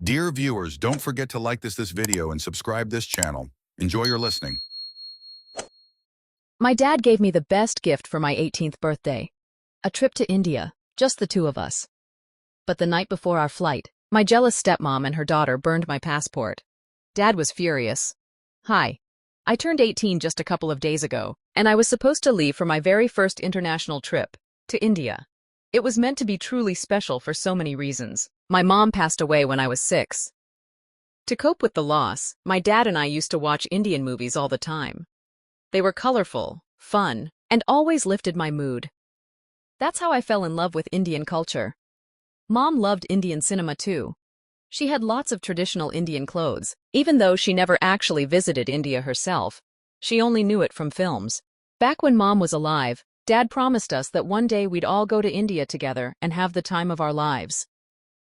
Dear viewers, don't forget to like this video and subscribe this channel. Enjoy your listening. My dad gave me the best gift for my 18th birthday. A trip to India, just the two of us. But the night before our flight, my jealous stepmom and her daughter burned my passport. Dad was furious. Hi. I turned 18 just a couple of days ago, and I was supposed to leave for my very first international trip, to India. It was meant to be truly special for so many reasons. My mom passed away when I was 6. To cope with the loss, my dad and I used to watch Indian movies all the time. They were colorful, fun, and always lifted my mood. That's how I fell in love with Indian culture. Mom loved Indian cinema too. She had lots of traditional Indian clothes, even though she never actually visited India herself. She only knew it from films. Back when Mom was alive, Dad promised us that one day we'd all go to India together and have the time of our lives.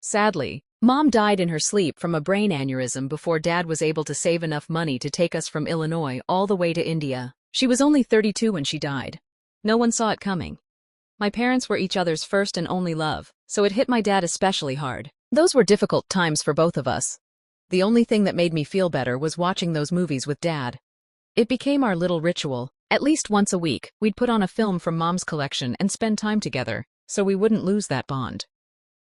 Sadly, Mom died in her sleep from a brain aneurysm before Dad was able to save enough money to take us from Illinois all the way to India. She was only 32 when she died. No one saw it coming. My parents were each other's first and only love, so it hit my dad especially hard. Those were difficult times for both of us. The only thing that made me feel better was watching those movies with Dad. It became our little ritual. At least once a week, we'd put on a film from Mom's collection and spend time together, so we wouldn't lose that bond.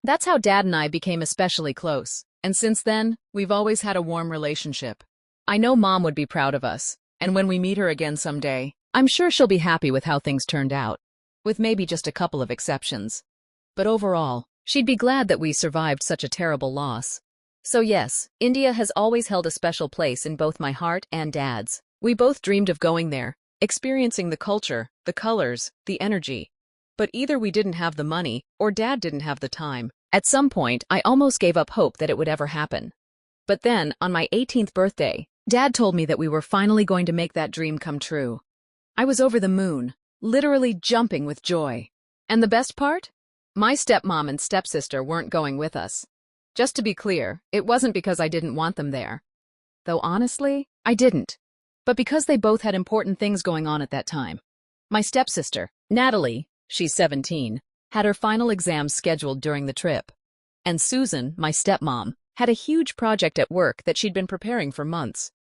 That's how Dad and I became especially close, and since then, we've always had a warm relationship. I know Mom would be proud of us, and when we meet her again someday, I'm sure she'll be happy with how things turned out, with maybe just a couple of exceptions. But overall, she'd be glad that we survived such a terrible loss. So yes, India has always held a special place in both my heart and Dad's. We both dreamed of going there, experiencing the culture, the colors, the energy. But either we didn't have the money, or Dad didn't have the time. At some point, I almost gave up hope that it would ever happen. But then, on my 18th birthday, Dad told me that we were finally going to make that dream come true. I was over the moon, literally jumping with joy. And the best part? My stepmom and stepsister weren't going with us. Just to be clear, it wasn't because I didn't want them there. Though honestly, I didn't. But because they both had important things going on at that time. My stepsister, Natalie, she's 17, had her final exams scheduled during the trip. And Susan, my stepmom, had a huge project at work that she'd been preparing for months.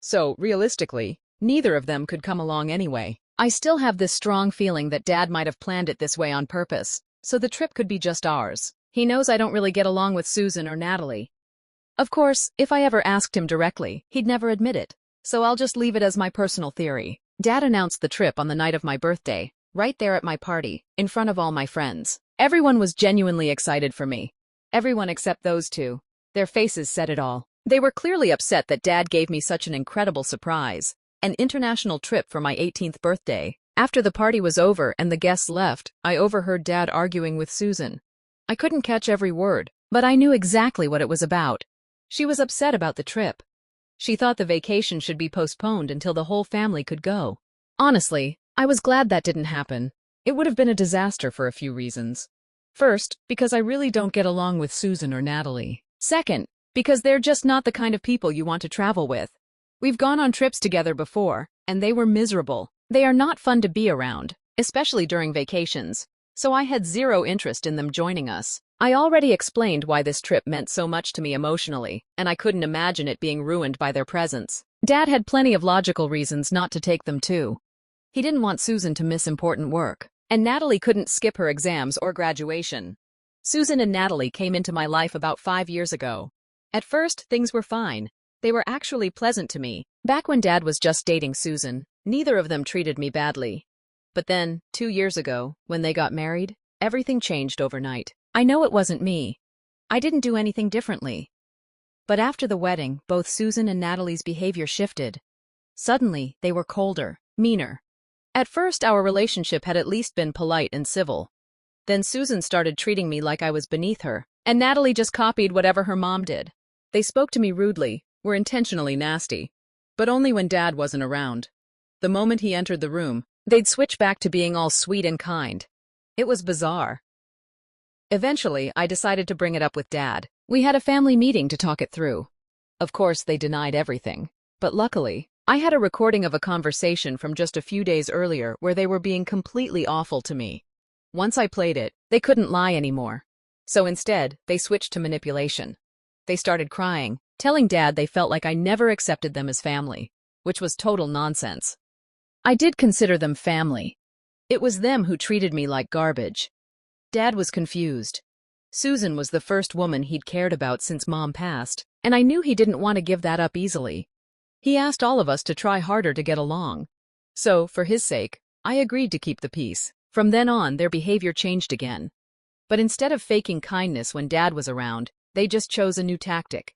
So, realistically, neither of them could come along anyway. I still have this strong feeling that Dad might have planned it this way on purpose, so the trip could be just ours. He knows I don't really get along with Susan or Natalie. Of course, if I ever asked him directly, he'd never admit it. So I'll just leave it as my personal theory. Dad announced the trip on the night of my birthday, right there at my party, in front of all my friends. Everyone was genuinely excited for me. Everyone except those two. Their faces said it all. They were clearly upset that Dad gave me such an incredible surprise, an international trip for my 18th birthday. After the party was over and the guests left, I overheard Dad arguing with Susan. I couldn't catch every word, but I knew exactly what it was about. She was upset about the trip. She thought the vacation should be postponed until the whole family could go. Honestly, I was glad that didn't happen. It would have been a disaster for a few reasons. First, because I really don't get along with Susan or Natalie. Second, because they're just not the kind of people you want to travel with. We've gone on trips together before, and they were miserable. They are not fun to be around, especially during vacations. So I had zero interest in them joining us. I already explained why this trip meant so much to me emotionally, and I couldn't imagine it being ruined by their presence. Dad had plenty of logical reasons not to take them too. He didn't want Susan to miss important work, and Natalie couldn't skip her exams or graduation. Susan and Natalie came into my life about 5 years ago. At first, things were fine. They were actually pleasant to me. Back when Dad was just dating Susan, neither of them treated me badly. But then, 2 years ago, when they got married, everything changed overnight. I know it wasn't me. I didn't do anything differently. But after the wedding, both Susan and Natalie's behavior shifted. Suddenly, they were colder, meaner. At first, our relationship had at least been polite and civil. Then Susan started treating me like I was beneath her, and Natalie just copied whatever her mom did. They spoke to me rudely, were intentionally nasty, but only when Dad wasn't around. The moment he entered the room, they'd switch back to being all sweet and kind. It was bizarre. Eventually, I decided to bring it up with Dad. We had a family meeting to talk it through. Of course, they denied everything. But luckily, I had a recording of a conversation from just a few days earlier where they were being completely awful to me. Once I played it, they couldn't lie anymore. So instead, they switched to manipulation. They started crying, telling Dad they felt like I never accepted them as family, which was total nonsense. I did consider them family. It was them who treated me like garbage. Dad was confused. Susan was the first woman he'd cared about since Mom passed, and I knew he didn't want to give that up easily. He asked all of us to try harder to get along. So, for his sake, I agreed to keep the peace. From then on, their behavior changed again. But instead of faking kindness when Dad was around, they just chose a new tactic.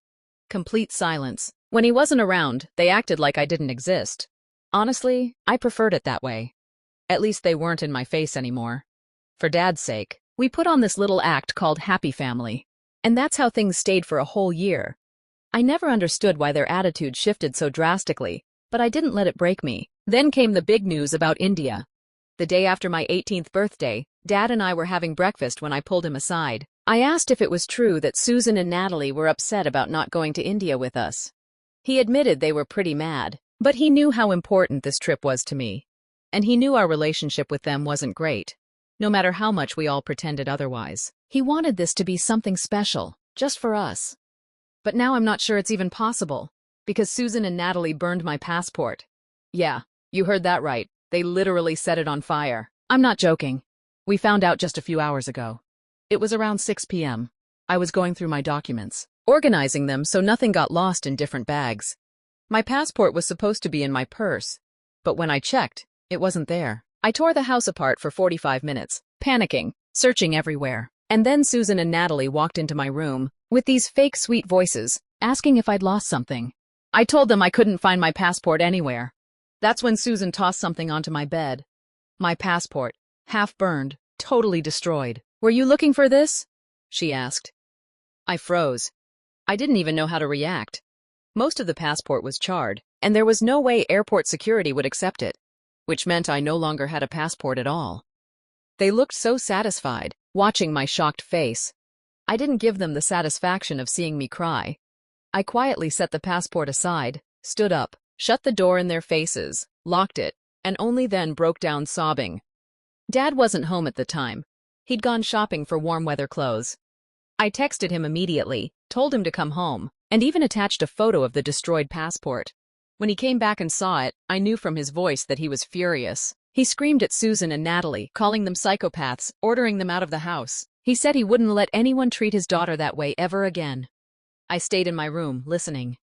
Complete silence. When he wasn't around, they acted like I didn't exist. Honestly, I preferred it that way. At least they weren't in my face anymore. For Dad's sake, we put on this little act called Happy Family. And that's how things stayed for a whole year. I never understood why their attitude shifted so drastically, but I didn't let it break me. Then came the big news about India. The day after my 18th birthday, Dad and I were having breakfast when I pulled him aside. I asked if it was true that Susan and Natalie were upset about not going to India with us. He admitted they were pretty mad, but he knew how important this trip was to me. And he knew our relationship with them wasn't great, no matter how much we all pretended otherwise. He wanted this to be something special, just for us. But now I'm not sure it's even possible, because Susan and Natalie burned my passport. Yeah, you heard that right. They literally set it on fire. I'm not joking. We found out just a few hours ago. It was around 6 p.m. I was going through my documents, organizing them so nothing got lost in different bags. My passport was supposed to be in my purse, but when I checked, it wasn't there. I tore the house apart for 45 minutes, panicking, searching everywhere. And then Susan and Natalie walked into my room with these fake sweet voices, asking if I'd lost something. I told them I couldn't find my passport anywhere. That's when Susan tossed something onto my bed. My passport, half burned, totally destroyed. "Were you looking for this?" she asked. I froze. I didn't even know how to react. Most of the passport was charred, and there was no way airport security would accept it, which meant I no longer had a passport at all. They looked so satisfied, watching my shocked face. I didn't give them the satisfaction of seeing me cry. I quietly set the passport aside, stood up, shut the door in their faces, locked it, and only then broke down sobbing. Dad wasn't home at the time. He'd gone shopping for warm weather clothes. I texted him immediately, told him to come home, and even attached a photo of the destroyed passport. When he came back and saw it, I knew from his voice that he was furious. He screamed at Susan and Natalie, calling them psychopaths, ordering them out of the house. He said he wouldn't let anyone treat his daughter that way ever again. I stayed in my room, listening.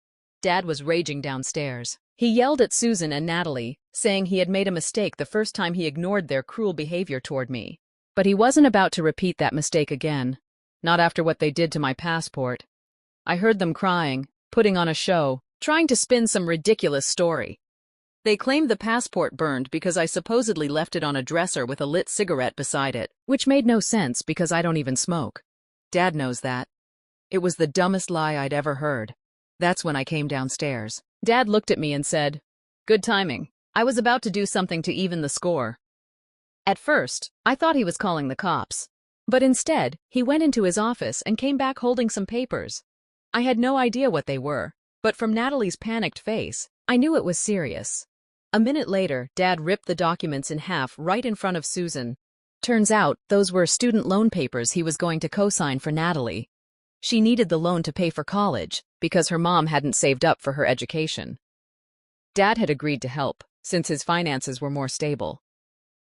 Dad was raging downstairs. He yelled at Susan and Natalie, saying he had made a mistake the first time he ignored their cruel behavior toward me. But he wasn't about to repeat that mistake again. Not after what they did to my passport. I heard them crying, putting on a show, trying to spin some ridiculous story. They claimed the passport burned because I supposedly left it on a dresser with a lit cigarette beside it, which made no sense because I don't even smoke. Dad knows that. It was the dumbest lie I'd ever heard. That's when I came downstairs. Dad looked at me and said, "Good timing. I was about to do something to even the score." At first, I thought he was calling the cops. But instead, he went into his office and came back holding some papers. I had no idea what they were, but from Natalie's panicked face, I knew it was serious. A minute later, Dad ripped the documents in half right in front of Susan. Turns out, those were student loan papers he was going to co-sign for Natalie. She needed the loan to pay for college, because her mom hadn't saved up for her education. Dad had agreed to help, since his finances were more stable.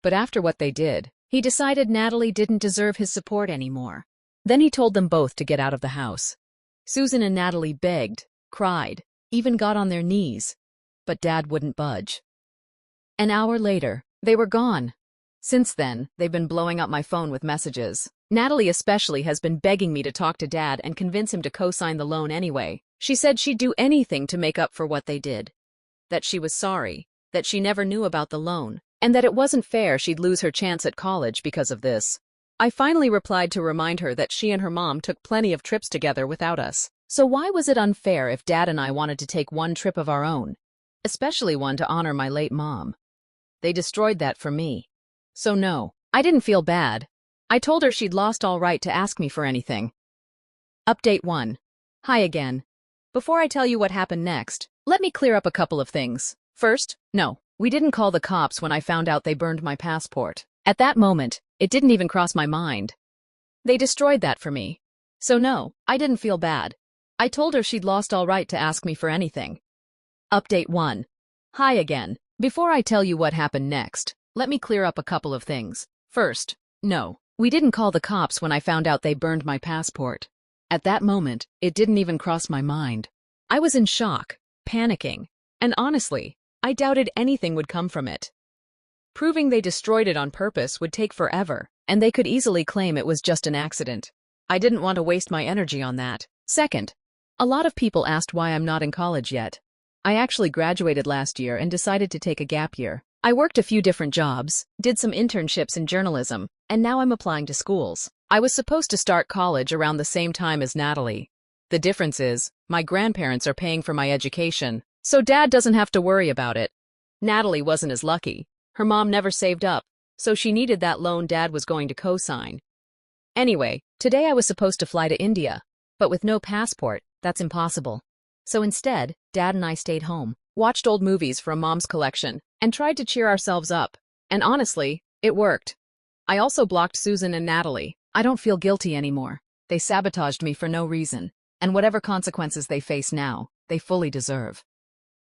But after what they did, he decided Natalie didn't deserve his support anymore. Then he told them both to get out of the house. Susan and Natalie begged, cried, even got on their knees. But Dad wouldn't budge. An hour later, they were gone. Since then, they've been blowing up my phone with messages. Natalie especially has been begging me to talk to Dad and convince him to co-sign the loan anyway. She said she'd do anything to make up for what they did. That she was sorry, that she never knew about the loan, and that it wasn't fair she'd lose her chance at college because of this. I finally replied to remind her that she and her mom took plenty of trips together without us. So why was it unfair if Dad and I wanted to take one trip of our own? Especially one to honor my late mom. They destroyed that for me. So no, I didn't feel bad. I told her she'd lost all right to ask me for anything. Update 1. Hi again. Before I tell you what happened next, let me clear up a couple of things. First, no, we didn't call the cops when I found out they burned my passport. At that moment, it didn't even cross my mind. They destroyed that for me. So no, I didn't feel bad. I told her she'd lost all right to ask me for anything. Update 1. Hi again. Before I tell you what happened next, let me clear up a couple of things. First, no, we didn't call the cops when I found out they burned my passport. At that moment, it didn't even cross my mind. I was in shock, panicking, and honestly, I doubted anything would come from it. Proving they destroyed it on purpose would take forever, and they could easily claim it was just an accident. I didn't want to waste my energy on that. Second, a lot of people asked why I'm not in college yet. I actually graduated last year and decided to take a gap year. I worked a few different jobs, did some internships in journalism, and now I'm applying to schools. I was supposed to start college around the same time as Natalie. The difference is, my grandparents are paying for my education, so Dad doesn't have to worry about it. Natalie wasn't as lucky. Her mom never saved up, so she needed that loan Dad was going to co-sign. Anyway, today I was supposed to fly to India, but with no passport, that's impossible. So instead, Dad and I stayed home, watched old movies from Mom's collection, and tried to cheer ourselves up. And honestly, it worked. I also blocked Susan and Natalie. I don't feel guilty anymore. They sabotaged me for no reason, and whatever consequences they face now, they fully deserve.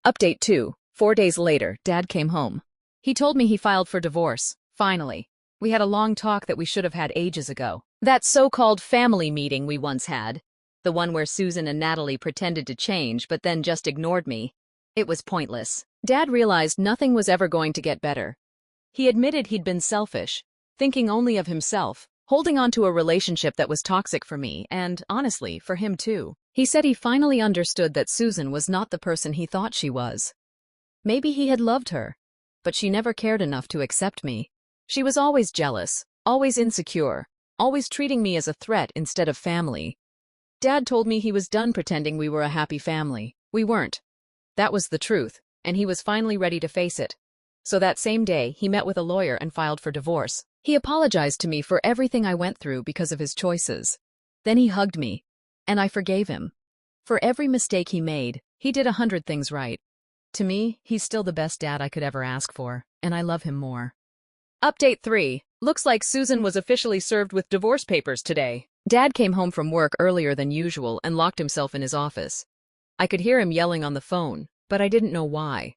Update 2. 4 days later, Dad came home. He told me he filed for divorce, finally. We had a long talk that we should have had ages ago. That so-called family meeting we once had. The one where Susan and Natalie pretended to change but then just ignored me. It was pointless. Dad realized nothing was ever going to get better. He admitted he'd been selfish, thinking only of himself, holding on to a relationship that was toxic for me and, honestly, for him too. He said he finally understood that Susan was not the person he thought she was. Maybe he had loved her, but she never cared enough to accept me. She was always jealous, always insecure, always treating me as a threat instead of family. Dad told me he was done pretending we were a happy family. We weren't. That was the truth, and he was finally ready to face it. So that same day, he met with a lawyer and filed for divorce. He apologized to me for everything I went through because of his choices. Then he hugged me, and I forgave him. For every mistake he made, he did 100 things right. To me, he's still the best dad I could ever ask for, and I love him more. Update 3. Looks like Susan was officially served with divorce papers today. Dad came home from work earlier than usual and locked himself in his office. I could hear him yelling on the phone, but I didn't know why.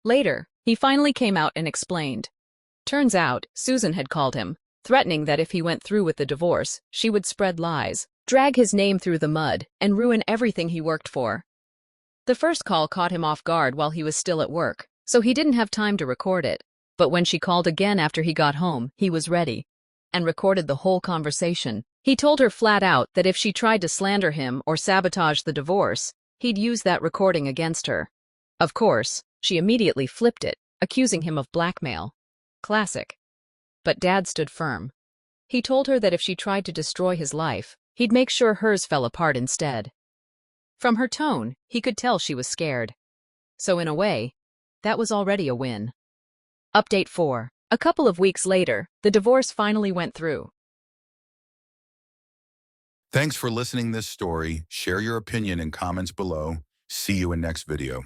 Later, he finally came out and explained. Turns out, Susan had called him, threatening that if he went through with the divorce, she would spread lies, drag his name through the mud, and ruin everything he worked for. The first call caught him off guard while he was still at work, so he didn't have time to record it. But when she called again after he got home, he was ready, and recorded the whole conversation. He told her flat out that if she tried to slander him or sabotage the divorce, he'd use that recording against her. Of course, she immediately flipped it, accusing him of blackmail. Classic. But Dad stood firm. He told her that if she tried to destroy his life, he'd make sure hers fell apart instead. From her tone, he could tell she was scared. So in a way, that was already a win. Update 4. A couple of weeks later, the divorce finally went through. Thanks for listening this story. Share your opinion in comments below. See you in next video.